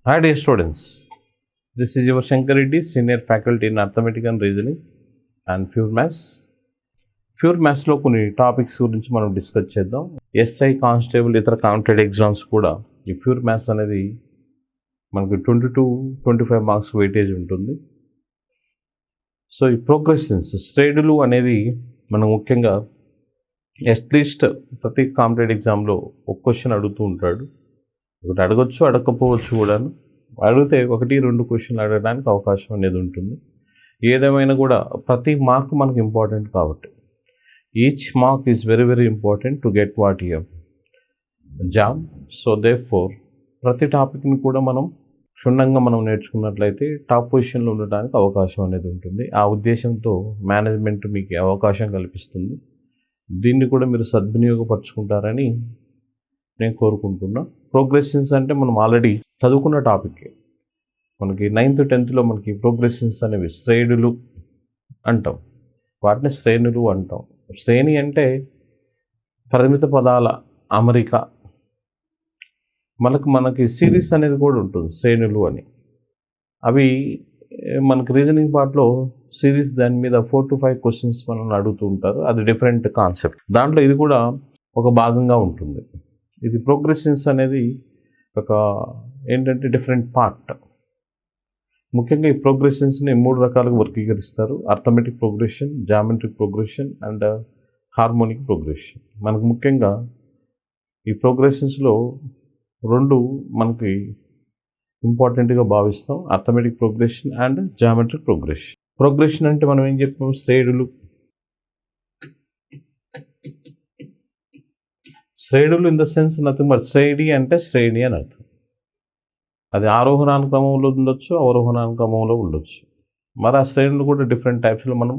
Hi dear students, this is your Shankar Reddy, Senior Faculty in Arithmetic and Reasoning and Pure Maths. Pure మ్యాథ్స్లో కొన్ని topics గురించి మనం discuss చేద్దాం. SI constable ఇతర competitive exams కూడా ఈ ప్యూర్ మ్యాథ్స్ అనేది మనకు 22-25 మార్క్స్ వెయిటేజ్ ఉంటుంది. సో ఈ ప్రోగ్రెషన్స్ శ్రేణులు అనేది మనం ముఖ్యంగా అట్లీస్ట్ ప్రతి కాంపిటేటివ్ ఎగ్జామ్లో ఒక క్వశ్చన్ అడుగుతూ ఉంటాడు. ఒకటి అడగచ్చు, అడగకపోవచ్చు కూడాను. అడిగితే 1-2 క్వశ్చన్లు అడగడానికి అవకాశం అనేది ఉంటుంది. ఏదేమైనా కూడా ప్రతి మార్క్ మనకు ఇంపార్టెంట్ కాబట్టి each mark is very very important to get what you job. So therefore ప్రతి టాపిక్ని కూడా మనం క్షుణ్ణంగా మనం నేర్చుకున్నట్లయితే టాప్ పొజిషన్లో ఉండడానికి అవకాశం అనేది ఉంటుంది. ఆ ఉద్దేశంతో మేనేజ్మెంట్ మీకు అవకాశం కల్పిస్తుంది. దీన్ని కూడా మీరు సద్వినియోగపరచుకుంటారని నేను కోరుకుంటున్నా. ప్రోగ్రెషన్స్ అంటే మనం ఆల్రెడీ చదువుకున్న టాపిక్. మనకి 9th 10thలో మనకి ప్రోగ్రెషన్స్ అనేవి శ్రేణులు అంటాం. వాటిని శ్రేణులు అంటాం. శ్రేణి అంటే పరిమిత పదాల అమరిక. మనకి సిరీస్ అనేది కూడా ఉంటుంది శ్రేణులు అని. అవి మనకి రీజనింగ్ పార్ట్లో సిరీస్ దాని మీద 4 to 5 క్వశ్చన్స్ మనల్ని అడుగుతూ ఉంటారు. అది డిఫరెంట్ కాన్సెప్ట్. దాంట్లో ఇది కూడా ఒక భాగంగా ఉంటుంది. ఇది ప్రోగ్రెషన్స్ అనేది ఒక ఏంటంటే డిఫరెంట్ పార్ట్. ముఖ్యంగా ఈ ప్రోగ్రెషన్స్ని 3 రకాలుగా వర్గీకరిస్తారు. Arithmetic progression, geometric progression and harmonic progression. మనకు ముఖ్యంగా ఈ ప్రోగ్రెషన్స్లో 2 మనకి ఇంపార్టెంట్గా భావిస్తాం. Arithmetic progression and geometric progression. Progression అంటే మనం ఏం చెప్తాం? శ్రేణులు. శ్రేణులు in the sense nothing but శ్రేణి అంటే శ్రేణి అని అర్థం. అది ఆరోహణాన క్రమంలో ఉండొచ్చు, అవరోహణాన క్రమంలో ఉండొచ్చు. మరి ఆ శ్రేణులు కూడా డిఫరెంట్ టైప్స్లో మనం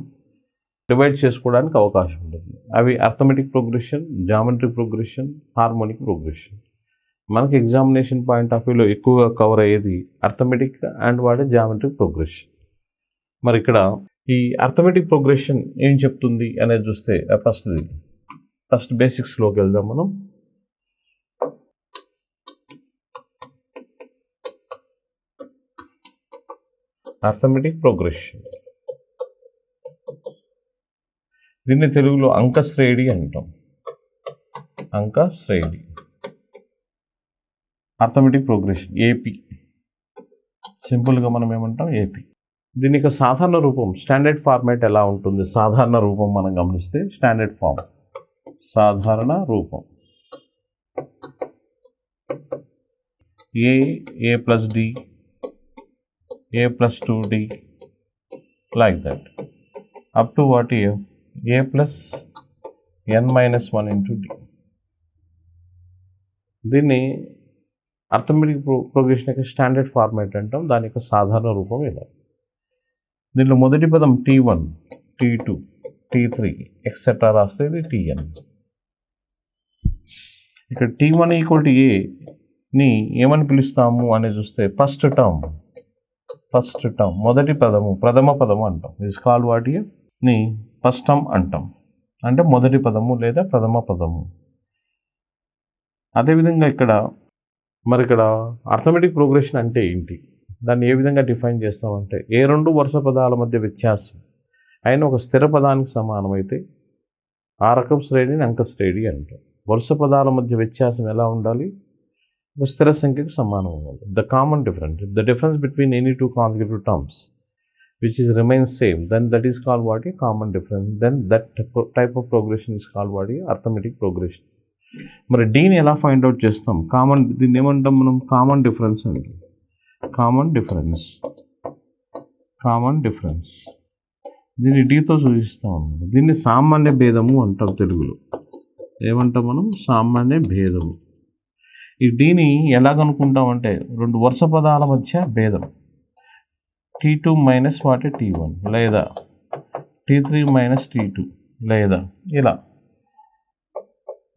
డివైడ్ చేసుకోవడానికి అవకాశం ఉంటుంది. అవి arithmetic progression, geometric progression, harmonic progression. మనకి ఎగ్జామినేషన్ పాయింట్ ఆఫ్ వ్యూలో ఎక్కువగా కవర్ అయ్యేది అర్థమెటిక్ అండ్ వాటి జామెట్రిక్ ప్రోగ్రెషన్. మరి ఇక్కడ ఈ అర్థమెటిక్ ప్రోగ్రెషన్ ఏం చెప్తుంది అనేది చూస్తే ఫస్ట్ బేసిక్స్లోకి వెళ్దాం మనం. అర్థమెటిక్ ప్రోగ్రెషన్, దీన్ని తెలుగులో అంకశ్రేణి అంటాం. అంకశ్రేణి. అర్థమెటిక్ ప్రోగ్రెషన్ ఏపీ, సింపుల్గా మనం ఏమంటాం ఏపీ. దీనికి సాధారణ రూపం స్టాండర్డ్ ఫార్మాట్ ఎలా ఉంటుంది? సాధారణ రూపం మనం గమనిస్తే స్టాండర్డ్ ఫామ్, సాధారణ రూపం a plus d, a plus 2d, like that up to what a plus n minus 1 into d. దీన్ని అర్థమెటిక్ ప్రోగ్రెషన్ యొక్క స్టాండర్డ్ ఫార్మాట్ అంటాం. దాని యొక్క సాధారణ రూపం ఇలా. దీనిలో మొదటి పదం t1, t2, t3 ఎక్సెట్రా రాస్తే ఇది tn. ఇక్కడ t1 ఈక్వల్ టు ఏని ఏమని పిలుస్తాము అనేది చూస్తే ఫస్ట్ టర్మ్, మొదటి పదము, ప్రథమ పదము అంటాం. ఇది కాల్ వాటిని ఫస్ట్ టర్మ్ అంటాం. అంటే మొదటి పదము లేదా ప్రథమ పదము. అదేవిధంగా ఇక్కడ అర్థమెటిక్ ప్రోగ్రెషన్ అంటే ఏంటి, దాన్ని ఏ విధంగా డిఫైన్ చేస్తామంటే ఏ 2 వరుస పదాల మధ్య వ్యత్యాసం అయిన ఒక స్థిర పదానికి సమానమైతే ఆ రకం శ్రేణిని అంకశ్రేణి అంటాం. వరుస పదాల మధ్య వ్యత్యాసం ఎలా ఉండాలి? ఒక స్థిర సంఖ్యకు సమానం ఉండాలి. The difference between any 2 consecutive terms which is remains same, then that is called what a common difference. Then that type of progression is called what a arithmetic progression. మరి డీని ఎలా ఫైండ్ అవుట్ చేస్తాం? దీన్ని ఏమంటాం మనం? Common difference అంటాం. Common difference దీన్ని డీతో సూచిస్తాం. దీన్ని సామాన్య భేదము అంటాం. తెలుగులో ఏమంటాం మనం? సామాన్య భేదము. ఈ డీని ఎలా కనుక్కుంటామంటే 2 వరుస పదాల మధ్య భేదం, t2 మైనస్ వాటి t1 లేదా t3 మైనస్ t2 లేదా ఇలా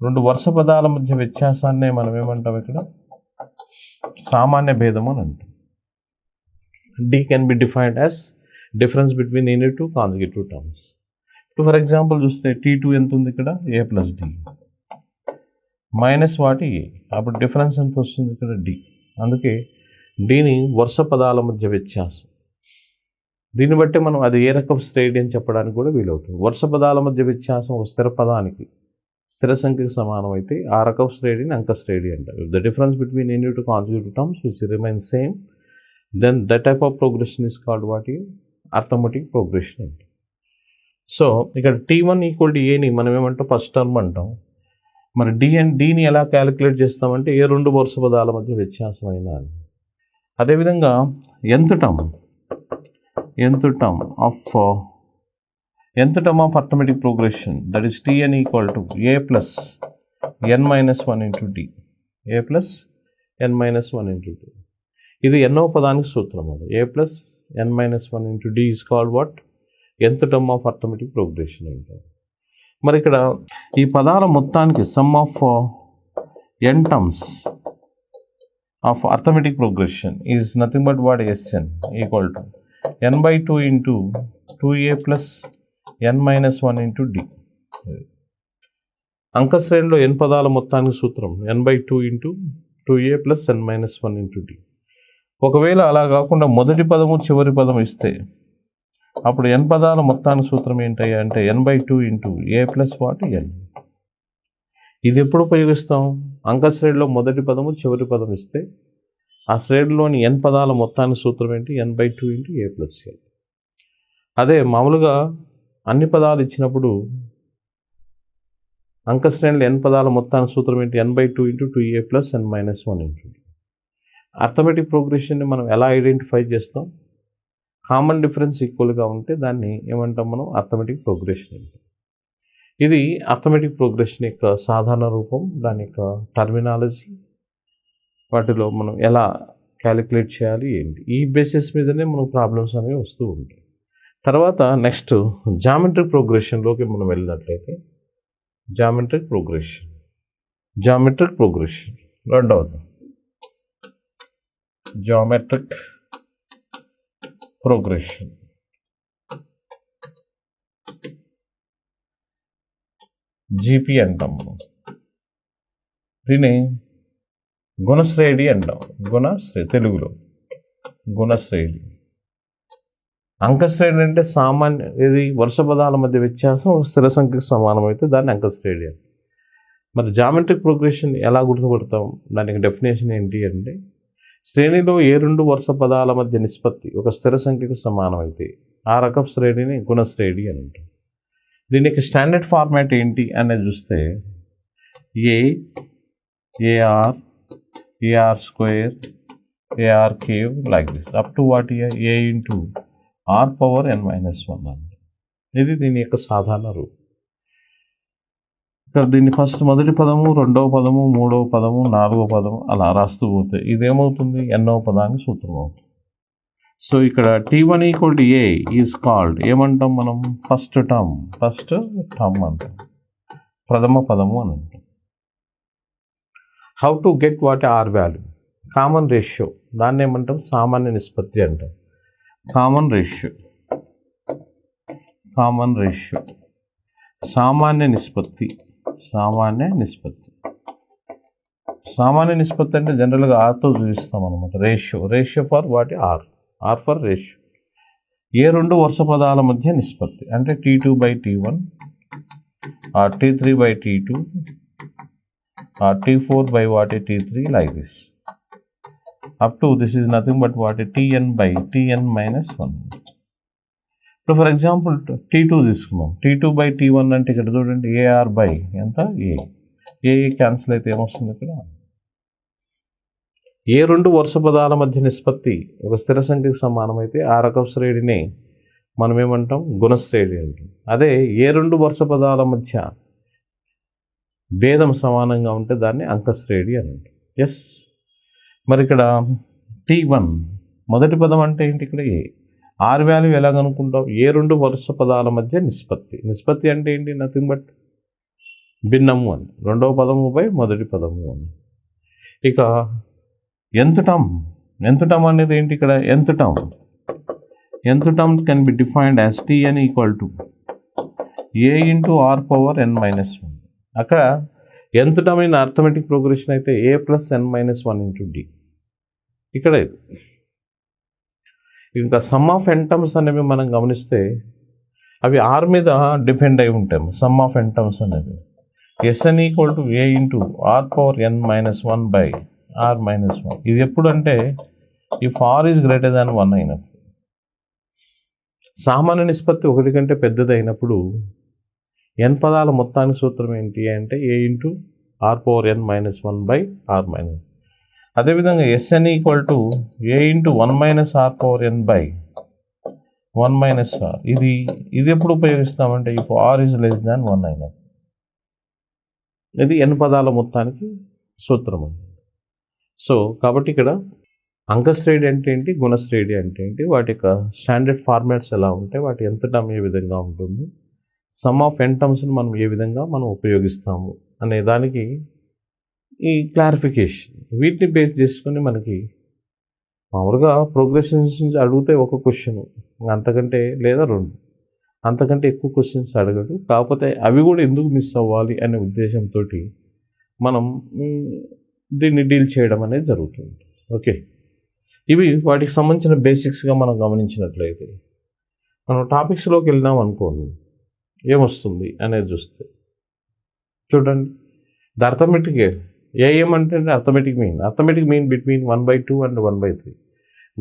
2 వరుస పదాల మధ్య వ్యత్యాసాన్ని మనం ఏమంటాం? ఇక్కడ సామాన్య భేదం అని అంటాం. D can be defined as difference between any 2 consecutive terms. ఇప్పుడు ఫర్ ఎగ్జాంపుల్ చూస్తే t2 ఎంత ఉంది ఇక్కడ? a ప్లస్ d మైనస్ వాటి a. అప్పుడు డిఫరెన్స్ ఎంత వస్తుంది ఇక్కడ? d. అందుకే డీని వరుస పదాల మధ్య వ్యత్యాసం. దీన్ని బట్టి మనం అది ఏ రకం శ్రేణి అని చెప్పడానికి కూడా వీలవుతుంది. వరుస పదాల మధ్య వ్యత్యాసం ఒక స్థిర పదానికి స్థిర సంఖ్యకు సమానం అయితే ఆ రకం శ్రేణిని అంక శ్రేణి అంటారు. The difference between any two consecutive terms which remain same, then that type of progression is called what you arithmetic progression అంటారు. సో ఇక్కడ T1 ఈక్వల్ టు ఏని మనం ఏమంటాం ఫస్ట్ టర్మ్ అంటాం. మరి డీని ఎలా క్యాలిక్యులేట్ చేస్తామంటే ఏ రెండు వరుస పదాల మధ్య వ్యత్యాసం అయినా అని. అదేవిధంగా nth term of arithmetic progression that is Tn equal to a plus n minus 1 into d, a plus n minus 1 into d. ఇది ఎన్నో పదానికి సూత్రం అది. a plus n minus 1 into d is called what nth term of arithmetic progression అంటారు. మరి ఇక్కడ ఈ పదాల మొత్తానికి some of n terms of arithmetic progression is nothing but what Sn equal to n/2 into 2a plus n minus 1 into d. అంక శ్రేణిలో n పదాల మొత్తానికి సూత్రం n/2 into 2a plus n minus 1 into d. ఒకవేళ అలా కాకుండా మొదటి పదము చివరి పదం ఇస్తే అప్పుడు n పదాల మొత్తానికి సూత్రం ఏంటయ్యా అంటే n/2 into a plus what n. ఇది ఎప్పుడు ఉపయోగిస్తాం? అంక శ్రేణిలో మొదటి పదము చివరి పదం ఇస్తే ఆ శ్రేణిలోని n పదాల మొత్తానికి సూత్రం ఏంటి n/2 into a plus n. అదే మామూలుగా అన్ని పదాలు ఇచ్చినప్పుడు అంక శ్రేణిలో n పదాల మొత్తానికి సూత్రం ఏంటి n/2 into 2a plus n minus 1 into d. Arithmetic ప్రోగ్రెషన్ని మనం ఎలా ఐడెంటిఫై చేస్తాం? కామన్ డిఫరెన్స్ ఈక్వల్గా ఉంటే దాన్ని ఏమంటాం మనం అర్థమెటిక్ ప్రోగ్రెషన్ అంటాం. ఇది అర్థమెటిక్ ప్రోగ్రెషన్ యొక్క సాధారణ రూపం, దాని యొక్క టర్మినాలజీ, వాటిలో మనం ఎలా క్యాలిక్యులేట్ చేయాలి ఏంటి, ఈ బేసిస్ మీదనే మనకు ప్రాబ్లమ్స్ అనేవి వస్తూ ఉంటాయి. తర్వాత నెక్స్ట్ జామెట్రిక్ ప్రోగ్రెషన్లోకి మనం వెళ్ళినట్లయితే జామెట్రిక్ ప్రోగ్రెషన్ రెండవది జామెట్రిక్ ప్రోగ్రెషన్. జీపీ అంటాం. దీన్ని గుణశ్రేణి అంటాం. తెలుగులో గుణశ్రేణి. అంకశ్రేణి అంటే సామాన్య ఇది వరుస పదాల మధ్య వ్యత్యాసం ఒక స్థిర సంఖ్యకు సమానమైతే దాన్ని అంకశ్రేణి అంటాం. మరి జామెట్రిక్ ప్రోగ్రెషన్ ఎలా గుర్తుపడతాం? దానికి డెఫినేషన్ ఏంటి అంటే శ్రేణిలో ఏ రెండు వరుస పదాల మధ్య నిష్పత్తి ఒక స్థిర సంఖ్యకు సమానమైతే ఆ రకం శ్రేణిని గుణశ్రేణి అని అంటాం. దీనికి స్టాండర్డ్ ఫార్మాట్ ఏంటి అనేది చూస్తే AR square AR cube like this up to what a into r power n minus 1 అంట. ఇది దీని యొక్క సాధారణ రూపం. ఇక్కడ దీన్ని ఫస్ట్ మొదటి పదము, రెండవ పదము, మూడవ పదము, నాలుగవ పదము అలా రాస్తూ పోతే ఇదేమవుతుంది ఎన్నో పదానికి సూత్రం అవుతుంది. సో ఇక్కడ T1 equal to a is called ఏమంటాం మనం ఫస్ట్ టర్మ్ అంటాం, ప్రథమ పదము అని అంటాం. How to get what R value? Common ratio, దాన్ని ఏమంటాం సామాన్య నిష్పత్తి అంటాం. కామన్ రేషియో సామాన్య నిష్పత్తి అంటే జనరల్గా ఆర్తో చూపిస్తాం అనమాట. Ratio for what are for ratio. ఏ రెండు వరుస పదాల మధ్య నిష్పత్తి అంటే T2/T1 or T3/T2 or T4/T3 like this up to this is nothing but what Tn minus 1. ఇప్పుడు ఫర్ ఎగ్జాంపుల్ T2 తీసుకున్నాం. T2/T1 అంటే ఇక్కడ చూడండి AR బై ఎంత ఏ క్యాన్సిల్ అయితే ఏమొస్తుంది ఇక్కడ ఏ రెండు వరుస పదాల మధ్య నిష్పత్తి ఒక స్థిర సంఖ్యకు సమానమైతే ఆ రకం శ్రేణిని మనం ఏమంటాం గుణశ్రేణి అంటాం. అదే ఏ రెండు వరుస పదాల మధ్య భేదం సమానంగా ఉంటే దాన్ని అంకశ్రేణి అని అంటాం. ఎస్, మరి ఇక్కడ T1 మొదటి పదం అంటే ఏంటి? ఇక్కడ ఆర్ వాల్యూ ఎలా కనుక్కుంటాం? ఏ రెండు వరుస పదాల మధ్య నిష్పత్తి అంటే ఏంటి? నథింగ్ బట్ భిన్నము అని, రెండవ పదము బై మొదటి పదము అని. ఇక nth టర్మ్ అనేది ఏంటి? ఇక్కడ nth term can be defined as Tn equal to a into r power n minus 1. అక్కడ nth term in arithmetic progression అయితే a plus n minus 1 into d. ఇక్కడ ఇది. ఇంకా సమ్ ఆఫ్ ఎన్ టర్మ్స్ అనేవి మనం గమనిస్తే అవి ఆర్ మీద డిపెండ్ అయి ఉంటాయి. సమ్ ఆఫ్ ఎన్ టర్మ్స్ అనేవి S N equal to a into r power n minus 1 by r minus 1. ఇది ఎప్పుడు అంటే if r is greater than 1 అయినప్పుడు. సామాన్య నిష్పత్తి 1 కంటే పెద్దది అయినప్పుడు ఎన్ పదాల మొత్తానికి సూత్రం ఏంటి అంటే a into r power n minus 1 by r minus. అదేవిధంగా S N equal to a into 1 minus r power n by 1 minus r. ఇది ఎప్పుడు ఉపయోగిస్తామంటే if r is less than 1 అయినప్పుడు. ఇది ఎన్ పదాల మొత్తానికి సూత్రం అండి. సో కాబట్టి ఇక్కడ అంకశ్రేణి అంటే ఏంటి, గుణశ్రేణి అంటే ఏంటి, వాటి యొక్క స్టాండర్డ్ ఫార్మాట్స్ ఎలా ఉంటాయి, వాటి ఎంత టర్మ్ ఏ విధంగా ఉంటుంది, సమ్ ఆఫ్ ఎన్ టర్మ్స్ని మనం ఏ విధంగా మనం ఉపయోగిస్తాము అనే దానికి ఈ క్లారిఫికేషన్. వీటిని బేస్ చేసుకొని మనకి మామూలుగా ప్రోగ్రెషన్స్ నుంచి అడిగితే ఒక క్వశ్చన్, అంతకంటే లేదా 2, అంతకంటే ఎక్కువ క్వశ్చన్స్ అడగడు. కాకపోతే అవి కూడా ఎందుకు మిస్ అవ్వాలి అనే ఉద్దేశంతో మనం దీన్ని డీల్ చేయడం అనేది జరుగుతుంది. ఓకే, ఇవి వాటికి సంబంధించిన బేసిక్స్గా మనం గమనించినట్లయితే మనం టాపిక్స్లోకి వెళ్ళినాం అనుకోండి, ఏమొస్తుంది అనేది చూస్తే చూడండి. ద అర్థమెటిక్ ఏఎం అంటే అర్థమెటిక్ మీన్ బిట్వీన్ 1/2 అండ్ 1/3.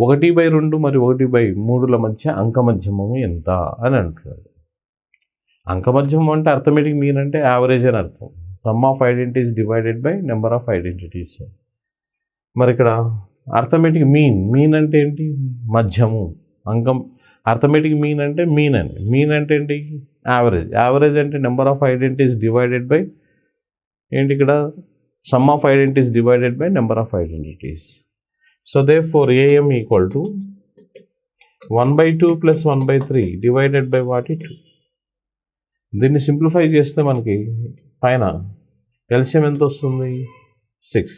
1/2 మరియు 1/3ల మధ్య అంకమధ్యమము ఎంత అని అంటున్నాడు. అంకమధ్యమం అంటే అర్థమెటిక్ మీన్ అంటే యావరేజ్ అని అర్థం. Some of identities divided by number of identities. మరి ఇక్కడ అర్థమెటిక్ మీన్ అంటే ఏంటి, మధ్యము. అర్థమెటిక్ మీన్ అంటే మీన్ అంటే ఏంటి, యావరేజ్ అంటే number of identities divided by ఏంటి ఇక్కడ some of identities divided by number of identities. So therefore AM equal to 1/2 plus 1/3 divided by what 2. దీన్ని సింప్లిఫై చేస్తే మనకి పైన ఎల్సిఎం ఎంత వస్తుంది, 6.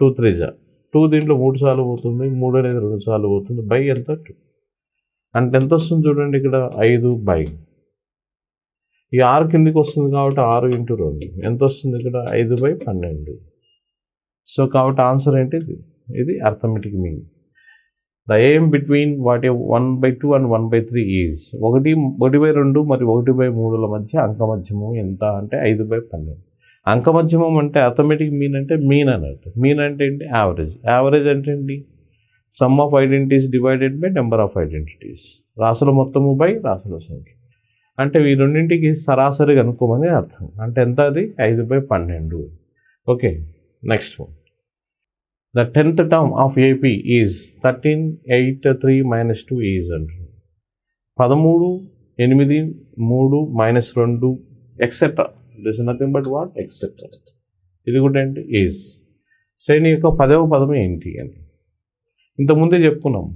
2 3 2 దీంట్లో 3 సార్లు పోతుంది, 3 అనేది 2 సార్లు పోతుంది, బై ఎంత 2. అంటే ఎంత వస్తుంది చూడండి ఇక్కడ 5 బై. ఈ 6 కిందికి వస్తుంది కాబట్టి 6 × 2 ఎంత వస్తుంది ఇక్కడ 5/12. సో కాబట్టి ఆన్సర్ ఏంటి, ఇది arithmetic mean. The AM between 1/2 and 1/3 is 1/2 మరియు 1/3ల మధ్య అంకమధ్యమం ఎంత అంటే 5/12. అంకమధ్యమం అంటే అర్థమెటిక్ మీన్ అంటే మీన్ అన్నట్టు. మీన్ అంటే ఏంటి, యావరేజ్ అంటే ఏంటి, some of identities divided by number of identities. రాసుల మొత్తము బై రాసుల సంఖ్య. అంటే ఈ రెండింటికి సరాసరి కనుక్కోమని అర్థం. అంటే ఎంత, అది 5/12. Okay, next one. The 10th term of AP is 13, 8, 3 - 2 is అంటారు. 13, 8, 3 - 2 etcetera. This is nothing but what, etcetera. ఇది కూడా ఏంటి, ఈజ్. శ్రేణి యొక్క 10వ పదం ఏంటి అని ఇంతకుముందే చెప్పుకున్నాం.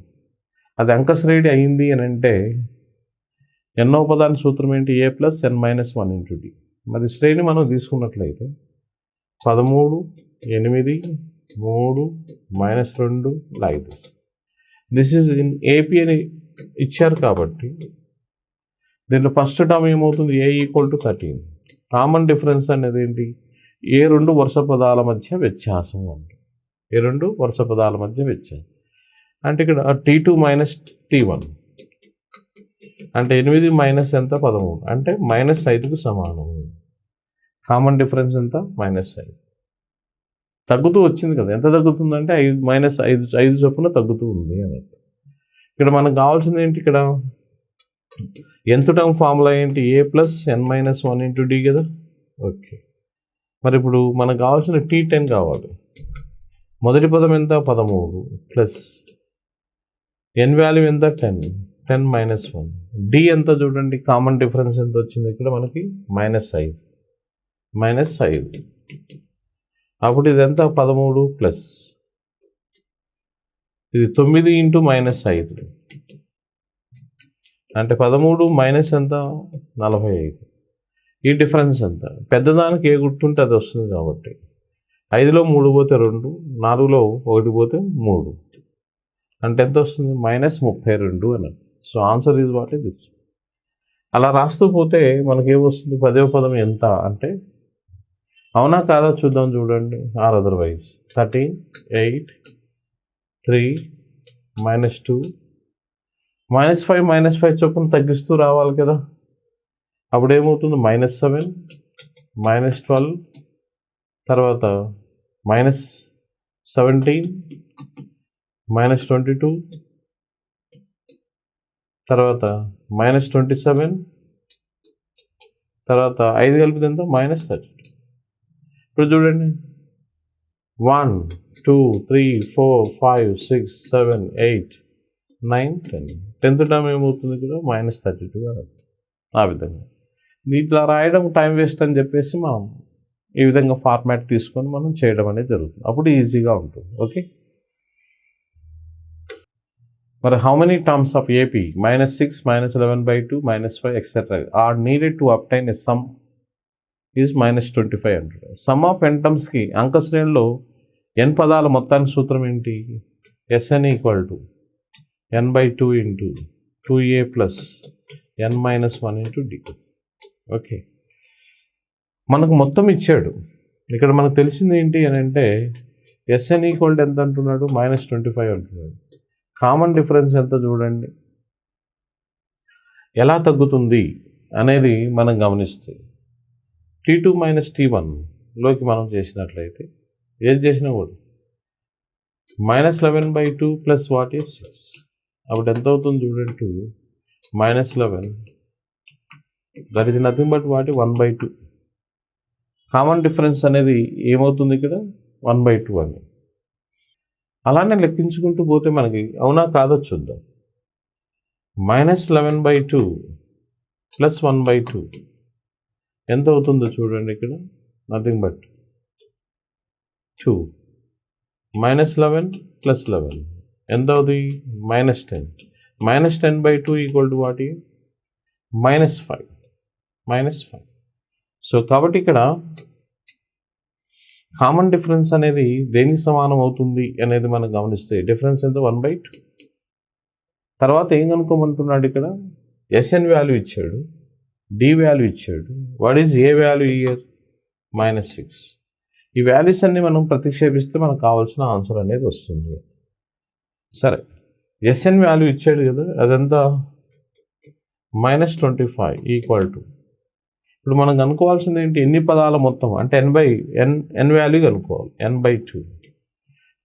అది అంకశ్రేణి అయింది అని అంటే ఎన్నో పదాన్ని సూత్రం ఏంటి, A + n - 1 × D. మరి శ్రేణి మనం తీసుకున్నట్లయితే 13, 8, 3 - 2 like this. This is in AP అని ఇచ్చారు కాబట్టి దీంట్లో ఫస్ట్ టర్మ్ ఏమవుతుంది, A = 13. కామన్ డిఫరెన్స్ అనేది ఏంటి, ఏ 2 వరుస పదాల మధ్య వ్యత్యాసం అంటే ఏ 2 వరుస పదాల మధ్య వ్యత్యాసం అంటే ఇక్కడ T2 - T1 అంటే 8 మైనస్ ఎంత 13 అంటే -5కు సమానము. కామన్ డిఫరెన్స్ ఎంత, -5. తగ్గుతూ వచ్చింది కదా, ఎంత తగ్గుతుందంటే -5 చొప్పున తగ్గుతూ ఉంది అన్నట్టు. ఇక్కడ మనకు కావాల్సింది ఏంటి, ఇక్కడ nth టర్మ్ ఫార్ములా ఏంటి, A + n - 1 × D కదా. ఓకే, మరి ఇప్పుడు మనకు కావాల్సిన T10 కావాలి. మొదటి పదం ఎంత 13 ప్లస్ n వాల్యూ ఎంత 10 - 1. D ఎంత చూడండి, కామన్ డిఫరెన్స్ ఎంత వచ్చింది ఇక్కడ మనకి -5. అప్పుడు ఇది ఎంత 13 ప్లస్ ఇది 9 × -5 అంటే 13 మైనస్ ఎంత 45. ఈ డిఫరెన్స్ ఎంత, పెద్దదానికి ఏ గుర్తుంటే అది వస్తుంది కాబట్టి 5లో 3 పోతే 2, 4లో 1 పోతే 3 అంటే ఎంత వస్తుంది, -32 అన్నట్టు. So answer is what is this. అలా రాస్తూ పోతే మనకేమొస్తుంది, 10వ పదం ఎంత అంటే అవునా కాదా చూద్దాం. చూడండి, ఆర్ అదర్వైజ్ 13, 8, 3 -2 -5 చొప్పున తగ్గిస్తూ రావాలి కదా. అప్పుడు ఏమవుతుంది? -7 -12 తర్వాత -17 -22 తర్వాత -27 తర్వాత 5 కలిపితే ఎంత? -32. ఇప్పుడు చూడండి 1 2 3 4 5 6 7 8 9 10 10th టర్మ్ ఏమవుతుంది ఇక్కడ? -32 అని. ఆ విధంగా ఇట్లా రాయడం టైం వేస్ట్ అని చెప్పేసి మనం ఈ విధంగా ఫార్మాట్ తీసుకొని మనం చేయడం అనేది జరుగుతుంది. అప్పుడు ఈజీగా ఉంటుంది. ఓకే, మరి how many terms of AP -6 -11/2 -5 etcetera are needed to obtain a sum is -25 అంటాడు. సమ్ ఆఫ్ n టర్మ్స్కి అంక శ్రేణిలో n పదాల మొత్తానికి సూత్రం ఏంటి? Sn = n/2 × 2a + n-1 × d. Okay, మనకు మొత్తం ఇచ్చాడు. ఇక్కడ మనకు తెలిసింది ఏంటి అని అంటే Sn = ఎంత అంటున్నాడు? -25 అంటున్నాడు. కామన్ డిఫరెన్స్ ఎంత చూడండి, ఎలా తగ్గుతుంది అనేది మనం గమనిస్తే T2 - T1లోకి మనం చేసినట్లయితే ఏది చేసినా కూడా -11/2 + వాట్ ఈజ్ 6. అప్పుడు ఎంత అవుతుంది చూడండి? 2 -11 that is nothing but what 1/2. Common difference అనేది ఏమవుతుంది ఇక్కడ? 1/2 అని. అలానే లెక్కించుకుంటూ పోతే మనకి అవునా కాదో చూద్దాం. -11/2 + 1/2 ఎంత అవుతుందో చూడండి ఇక్కడ? నథింగ్ బట్ 2 -11 + 11 ఎంత అవుతుంది? -10. -10/2 = వాట్? -5. సో కాబట్టి ఇక్కడ కామన్ డిఫరెన్స్ అనేది దేనికి సమానం అవుతుంది అనేది మనం గమనిస్తే డిఫరెన్స్ ఎంత? 1/2. తర్వాత ఏం కనుక్కోమంటున్నాడు ఇక్కడ? Sn వాల్యూ ఇచ్చాడు, D వాల్యూ ఇచ్చాడు. What is a value year? -6. ఈ వాల్యూస్ అన్ని మనం ప్రతిక్షేపిస్తే మనకు కావాల్సిన ఆన్సర్ అనేది వస్తుంది. సరే, Sn వాల్యూ ఇచ్చాడు కదా, అదంతా -25 = ఇప్పుడు మనం కనుక్కోవాల్సింది ఏంటి? ఎన్ని పదాల మొత్తం అంటే n వాల్యూ కనుక్కోవాలి. n/2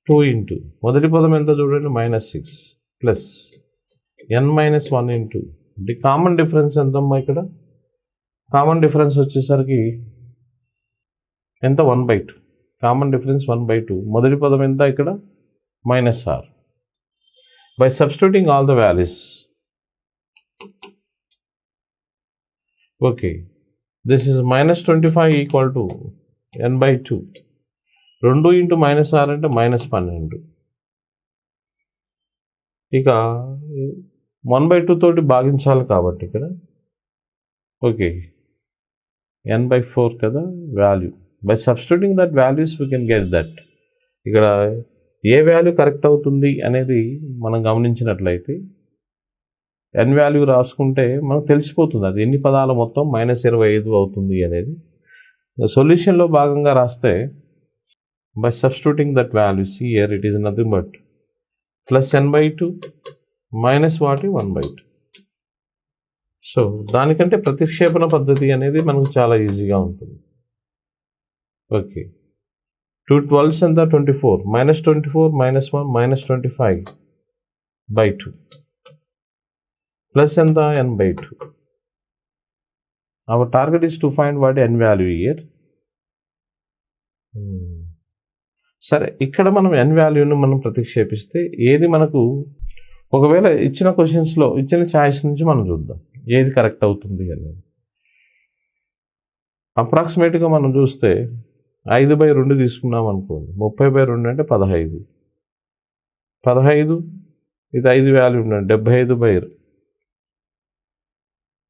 2 × మొదటి పదం ఎంత చూడండి? -6 plus n-1 × the common difference ఎంతమ్మా ఇక్కడ? కామన్ డిఫరెన్స్ వచ్చేసరికి ఎంత? 1/2. Common difference 1/2. మొదటి పదం ఎంత ఇక్కడ? -r. By substituting all the values, okay, this is -25 = n/2. 2 × -r అంటే -12. ఇక 1/2 తోటి భాగించాలి కాబట్టి ఇక్కడ ఓకే n/4 కదా value. By substituting that values we can get that. ఇక్కడ ఏ వాల్యూ కరెక్ట్ అవుతుంది అనేది మనం గమనించినట్లయితే n వాల్యూ రాసుకుంటే మనకు తెలిసిపోతుంది అది ఎన్ని పదాల మొత్తం -25 అవుతుంది అనేది. సొల్యూషన్లో భాగంగా రాస్తే by substituting that values here it is nothing but +n/2 minus 1/2. So దానికంటే ప్రతిక్షేపణ పద్ధతి అనేది మనకు చాలా ఈజీగా ఉంటుంది. ఓకే, 2 12s ఎంత? 24. -24 -1 -25/2 ప్లస్ ఎంత? n/2. Our target is to find what n value year. సరే, ఇక్కడ మనం n వాల్యూను మనం ప్రతిక్షేపిస్తే ఏది మనకు ఒకవేళ ఇచ్చిన క్వశ్చన్స్లో ఇచ్చిన ఛాయిస్ నుంచి మనం చూద్దాం ఏది కరెక్ట్ అవుతుంది అనేది. అప్రాక్సిమేట్గా మనం చూస్తే 5/2 తీసుకున్నాం అనుకోండి. 30/2 అంటే 15. 15 ఇది 5 వాల్యూ ఉండండి 75/2.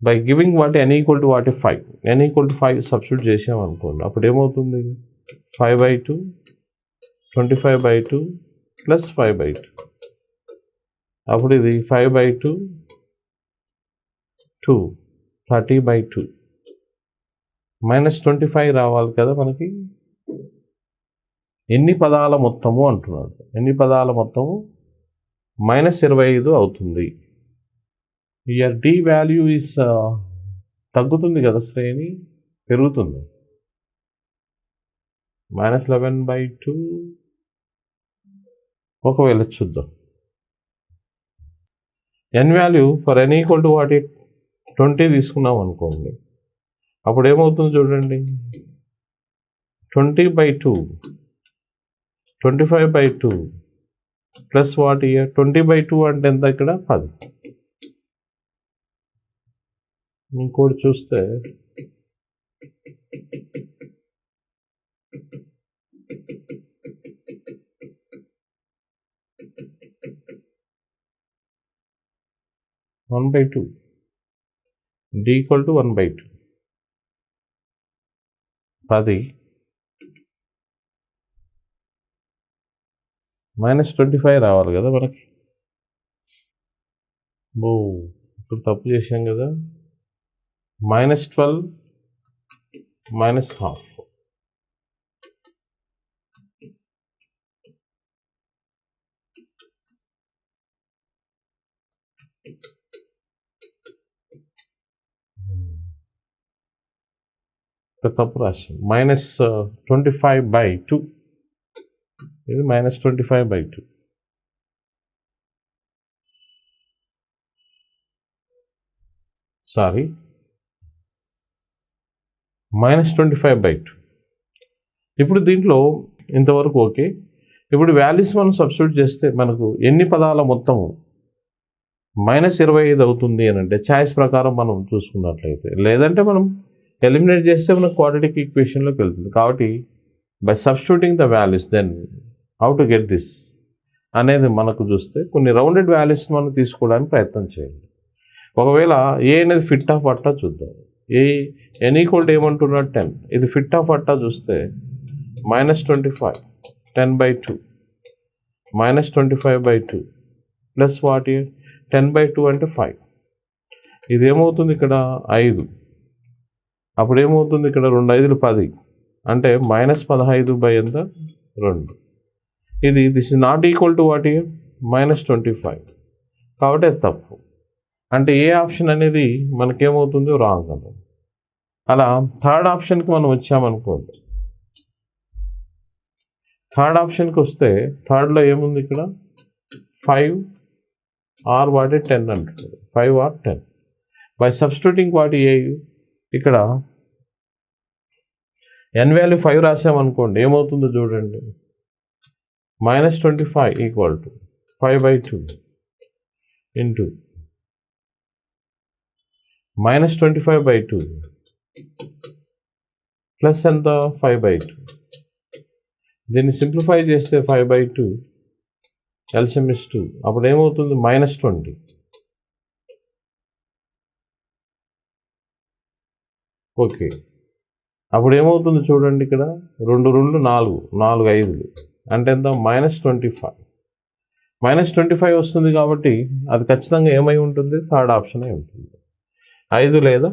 By giving what n = 5. n = 5 substitute చేసాం అనుకోండి. అప్పుడు ఏమవుతుంది? 5/2 25/2 + 5/2. అప్పుడు ఇది 5/2 2 30/2 -25 రావాలి కదా మనకి. ఎన్ని పదాల మొత్తము అంటున్నాడు. ఎన్ని పదాల మొత్తము? -25 అవుతుంది. ఇయర్ డి వాల్యూ ఈస్ తగ్గుతుంది కదా శ్రేణి, పెరుగుతుంది. -11/2 ఒకవేళ చూద్దాం. n value for n equal to what 20 తీసుకున్నాం అనుకోండి. అప్పుడు ఏమవుతుంది చూడండి, 20/2 25/2 ప్లస్ వాట్ ఇయర్ 20/2 అంటే ఎంత ఇక్కడ 10. ఇంకోటి చూస్తే (1/2) d ఈక్వల్ టు 1/2 10 -25 రావాలి కదా మనకి. ఇప్పుడు తప్పు చేసాం కదా. -12 -12 తప్పు రాశాం. -25/2 ఇది -25/2. సారీ, -25/2. ఇప్పుడు దీంట్లో ఇంతవరకు ఓకే. ఇప్పుడు వాల్యూస్ మనం సబ్స్టిట్యూట్ చేస్తే మనకు ఎన్ని పదాల మొత్తము -25 అవుతుంది అని అంటే చాయిస్ ప్రకారం మనం చూసుకున్నట్లయితే, లేదంటే మనం ఎలిమినేట్ చేస్తే మనకు క్వాడ్రాటిక్ ఈక్వేషన్లోకి వెళ్తుంది. కాబట్టి by substituting the values then how to get this అనేది మనకు చూస్తే కొన్ని రౌండెడ్ వాల్యూస్ మనం తీసుకోవడానికి ప్రయత్నం చేయండి. ఒకవేళ ఏ అనేది ఫిట్ ఆఫ్ అట్టా చూద్దాం. n ఈక్వల్ టు ఏమంటున్నాడు 10. ఇది ఫిట్ ఆఫ్ అట్టా చూస్తే -25 10/2 -25/2 ప్లస్ వాట్ 10/2 అంటే 5. ఇది ఏమవుతుంది ఇక్కడ 5. అప్పుడు ఏమవుతుంది ఇక్కడ 2 5లు 10 అంటే -15 ఎంత 2. This is not equal to what -25. కాబట్టి అది తప్పు. అంటే ఏ ఆప్షన్ అనేది మనకేమవుతుంది రాంగ్ అని. అలా థర్డ్ ఆప్షన్కి మనం వచ్చామనుకోండి. థర్డ్ ఆప్షన్కి వస్తే థర్డ్లో ఏముంది ఇక్కడ 5 ఆర్ వాట్ 10 అంటున్నారు. 5 ఆర్ 10 బై సబ్స్టిట్యూటింగ్ వాట్ ఇక్కడ n వాల్యూ 5 రాసామనుకోండి. ఏమవుతుందో చూడండి, -25 ఈక్వల్ టు 5/2 ఇంటూ -25/2 ప్లస్ ఎంత 5/2. దీన్ని సింప్లిఫై చేస్తే 5/2 LCM is 2. అప్పుడు ఏమవుతుంది -20. ఓకే, అప్పుడు ఏమవుతుంది చూడండి, ఇక్కడ 2 2 4 4 5లు అంటే ఎంత -25. -25 వస్తుంది కాబట్టి అది ఖచ్చితంగా ఏమై ఉంటుంది, థర్డ్ ఆప్షన్ అయి ఉంటుంది, 5 లేదా.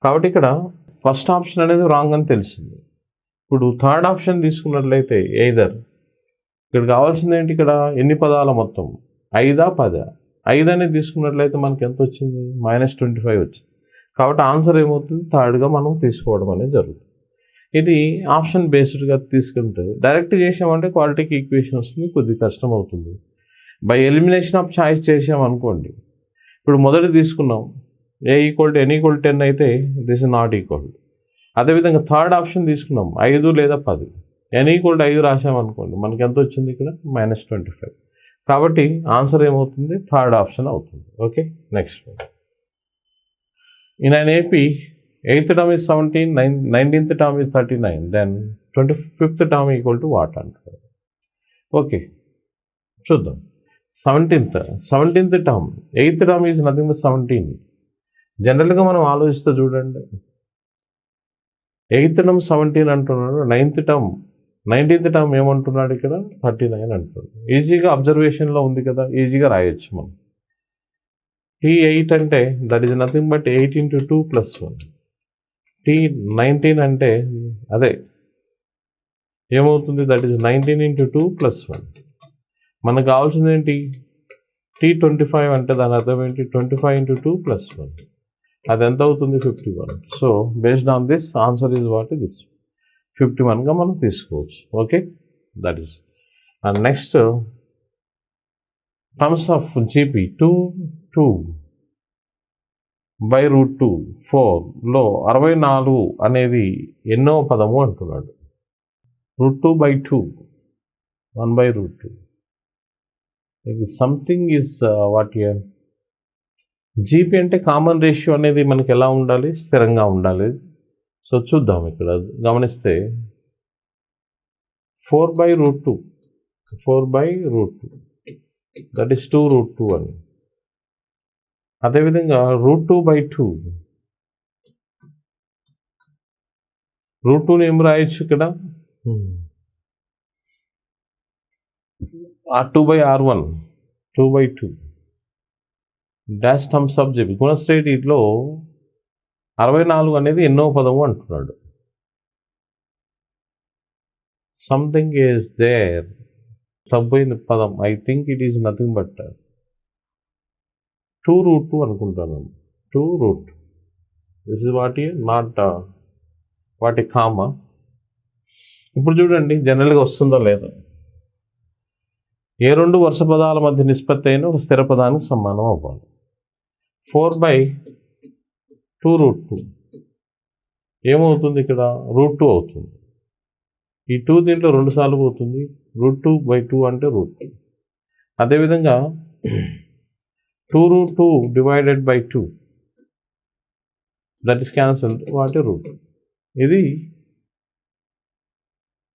కాబట్టి ఇక్కడ ఫస్ట్ ఆప్షన్ అనేది రాంగ్ అని తెలిసింది. ఇప్పుడు థర్డ్ ఆప్షన్ తీసుకున్నట్లయితే ఎయిదర్ ఇక్కడ కావాల్సింది ఏంటి, ఇక్కడ ఎన్ని పదాల మొత్తం 5 10. 5 అనేది తీసుకున్నట్లయితే మనకి ఎంత వచ్చింది, -25 వచ్చింది. కాబట్టి ఆన్సర్ ఏమవుతుంది, థర్డ్గా మనం తీసుకోవడం అనేది జరుగుతుంది. ఇది ఆప్షన్ బేస్డ్గా తీసుకుంటే డైరెక్ట్ చేసామంటే క్వాడ్రాటిక్ ఈక్వేషన్ వస్తుంది, కొద్దిగా కష్టం అవుతుంది. బై ఎలిమినేషన్ ఆఫ్ చాయిస్ చేసామనుకోండి. ఇప్పుడు మొదటి తీసుకున్నాం n ఈక్వల్ టు 10 అయితే దిస్ ఇస్ నాట్ ఈక్వల్. అదేవిధంగా థర్డ్ ఆప్షన్ తీసుకున్నాం 5 లేదా 10. n ఈక్వల్ టు 5 రాసామనుకోండి, మనకి ఎంత వచ్చింది ఇక్కడ -25. కాబట్టి ఆన్సర్ ఏమవుతుంది, థర్డ్ ఆప్షన్ అవుతుంది. Okay, next. In an AP, 8th term is 17, 19th term is 39, then 25th term equal to what అంటారు. ఓకే, చూద్దాం. 17th term, 8th term is nothing but 17. జనరల్గా మనం ఆలోచిస్తే చూడండి, 8th term 17 అంటున్నాడు, 19th term ఏమంటున్నాడు ఇక్కడ 39 అంటున్నాడు. ఈజీగా అబ్జర్వేషన్లో ఉంది కదా, ఈజీగా రాయొచ్చు మనం. T8 అంటే that is nothing but 8 × 2 + 1. T19 అంటే అదే ఏమవుతుంది, దట్ ఈజ్ 19 × 2 + 1. మనకు కావాల్సింది ఏంటి? T25 అంటే దాని అర్థం ఏంటి? 25 × 2 + 1. అది ఎంత అవుతుంది? 51. So based on this answer is what? This 51గా మనం తీసుకోవచ్చు. Okay, that is. And next terms of GP 2/√2 4లో 64 అనేది ఎన్నో పదము అంటున్నాడు. √2/2 1/√2. ఇది something is what year? GP అంటే కామన్ రేషియో అనేది మనకి ఎలా ఉండాలి? స్థిరంగా ఉండాలి. సో చూద్దాం, ఇక్కడ గమనిస్తే 4/√2 దట్ ఈస్ 2√2 అని. అదేవిధంగా √2/2 √2ని ఏం రాయొచ్చు ఇక్కడ? R2/R1 2/2 dash terms of GP గుణశ్రేణిలో 64 అనేది ఎన్నో పదము అంటున్నాడు. సంథింగ్ ఈజ్ దేర్, సబ్బైన పదం. I think it is nothing but 2√2 అనుకుంటాను. 2√2 దిస్ ఇస్ వాట్ నాట్ వాటి కామా. ఇప్పుడు చూడండి జనరల్గా వస్తుందో లేదో. ఏ రెండు వరుస పదాల మధ్య నిష్పత్తి అయినా ఒక స్థిర పదానికి సమానం అవ్వాలి. 4/2√2 ఏమవుతుంది? ఇక్కడ √2 అవుతుంది. ఈ 2 దీంట్లో 2 సార్లు పోతుంది. √2/2 అంటే √2. అదేవిధంగా 2√2/2 దట్ ఈస్ క్యాన్సల్ వాట్ √2. ఇది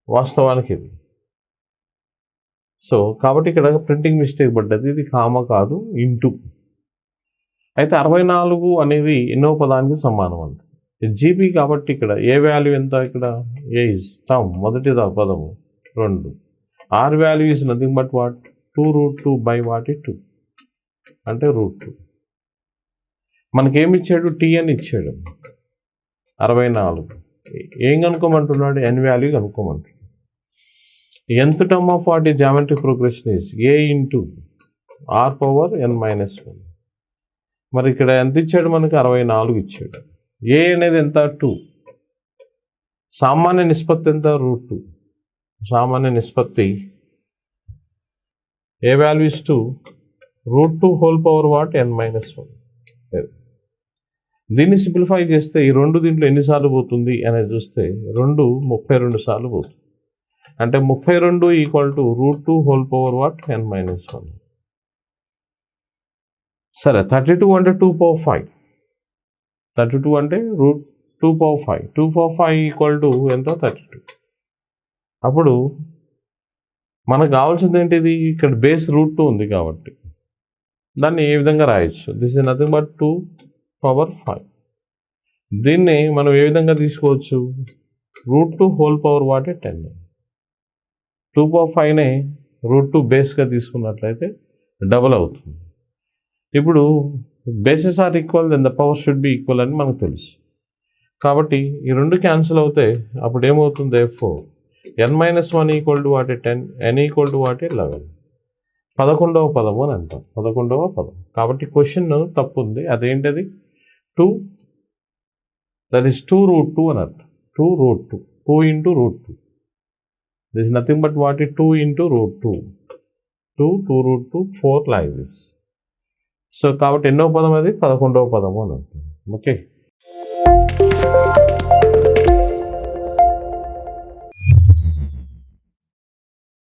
వాస్తవానికి ఇది. సో కాబట్టి ఇక్కడ ప్రింటింగ్ మిస్టేక్ పడ్డది. ఇది కామ కాదు, ఇంటూ. అయితే 64 అనేది ఎన్నో పదానికి సమానం అంట. జీపీ కాబట్టి ఇక్కడ ఏ వాల్యూ ఎంత? ఇక్కడ ఏ ఇస్ టర్మ్, మొదటి పదము 2. R value is nothing but what? 2√2/2 అంటే √2. మనకేమిచ్చాడు? టీ అని ఇచ్చాడు. 64 ఏం కనుక్కోమంటున్నాడు? ఎన్ వాల్యూ కనుక్కోమంటున్నాడు. nth term of what is geometric progression is a into r⁻n-1. మరి ఇక్కడ ఎంత ఇచ్చాడు? మనకి 64 ఇచ్చాడు. ఏ అనేది ఎంత? 2. సామాన్య నిష్పత్తి ఎంత? √2. సామాన్య నిష్పత్తి ఏ వాల్యూ ఇస్ 2 √2 n-1. దీన్ని సింప్లిఫై చేస్తే ఈ రెండు దీంట్లో ఎన్నిసార్లు పోతుంది అనేది చూస్తే 32 సార్లు పోతుంది. అంటే 32 = √2 n-1. సరే, 32 అంటే 2/5. 32 అంటే √2/5. 2/5 ఎంత? 32. అప్పుడు మనకు కావాల్సింది ఏంటిది? ఇక్కడ బేస్ √2 ఉంది కాబట్టి దాన్ని ఏ విధంగా రాయొచ్చు? This is nothing but 2/5. దీన్ని మనం ఏ విధంగా తీసుకోవచ్చు? √2 10. 2/5నే √2 బేస్గా తీసుకున్నట్లయితే డబుల్ అవుతుంది. ఇప్పుడు bases are equal, then the power should be equal అని మనకు తెలుసు. కాబట్టి ఈ రెండు క్యాన్సిల్ అవుతాయి. అప్పుడు ఏమవుతుంది? therefore n-1 = 10, n = 11. 11వ పదము అని అంటాం. 11వ పదం. కాబట్టి క్వశ్చన్ తప్పు ఉంది. అదేంటది? 2 దట్ ఈస్ 2√2 అని అర్థం. 2√2 2 × √2. This is nothing but what is 2 × √2. 2√2 4 like this. So కాబట్టి ఎన్నో పదం అది? 11వ పదము అని అంటుంది. ఓకే.